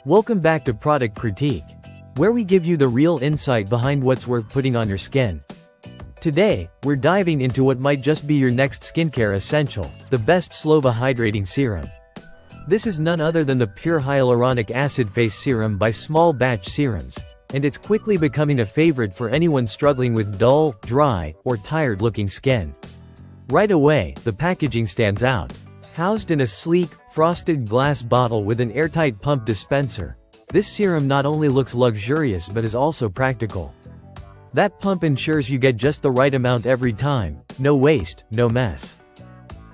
Welcome back to Product Critique, where we give you the real insight behind what's worth putting on your skin. Today, we're diving into what might just be your next skincare essential, the best Slova Hydrating Serum. This is none other than the pure hyaluronic acid face serum by Small Batch Serums, and it's quickly becoming a favorite for anyone struggling with dull, dry, or tired-looking skin. Right away, the packaging stands out. Housed in a sleek, frosted glass bottle with an airtight pump dispenser, this serum not only looks luxurious but is also practical. That pump ensures you get just the right amount every time, no waste, no mess.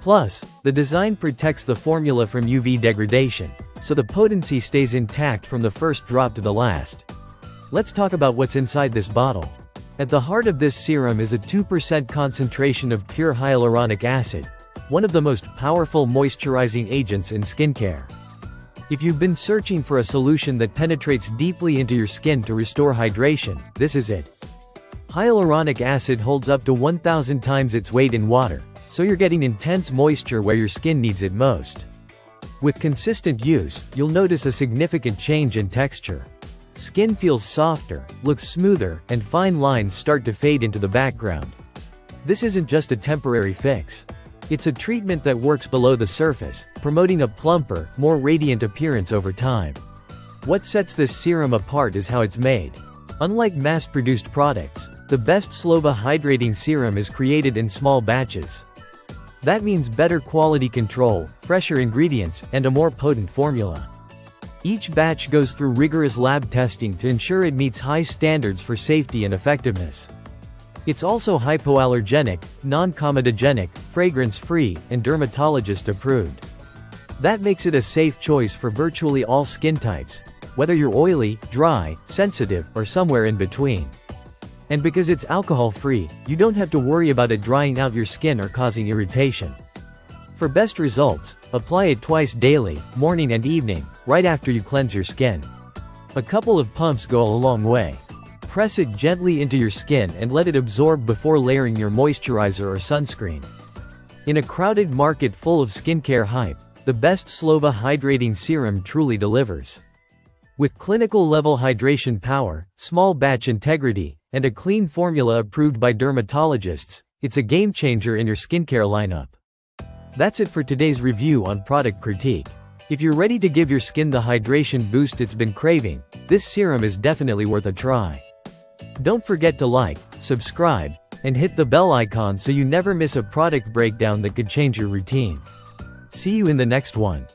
Plus, the design protects the formula from UV degradation, so the potency stays intact from the first drop to the last. Let's talk about what's inside this bottle. At the heart of this serum is a 2% concentration of pure hyaluronic acid, one of the most powerful moisturizing agents in skincare. If you've been searching for a solution that penetrates deeply into your skin to restore hydration, this is it. Hyaluronic acid holds up to 1,000 times its weight in water, so you're getting intense moisture where your skin needs it most. With consistent use, you'll notice a significant change in texture. Skin feels softer, looks smoother, and fine lines start to fade into the background. This isn't just a temporary fix. It's a treatment that works below the surface, promoting a plumper, more radiant appearance over time. What sets this serum apart is how it's made. Unlike mass-produced products, the best Slova Hydrating Serum is created in small batches. That means better quality control, fresher ingredients, and a more potent formula. Each batch goes through rigorous lab testing to ensure it meets high standards for safety and effectiveness. It's also hypoallergenic, non-comedogenic, fragrance-free, and dermatologist-approved. That makes it a safe choice for virtually all skin types, whether you're oily, dry, sensitive, or somewhere in between. And because it's alcohol-free, you don't have to worry about it drying out your skin or causing irritation. For best results, apply it twice daily, morning and evening, right after you cleanse your skin. A couple of pumps go a long way. Press it gently into your skin and let it absorb before layering your moisturizer or sunscreen. In a crowded market full of skincare hype, the best Slova Hydrating Serum truly delivers. With clinical-level hydration power, small batch integrity, and a clean formula approved by dermatologists, it's a game-changer in your skincare lineup. That's it for today's review on Product Critique. If you're ready to give your skin the hydration boost it's been craving, this serum is definitely worth a try. Don't forget to like, subscribe, and hit the bell icon so you never miss a product breakdown that could change your routine. See you in the next one.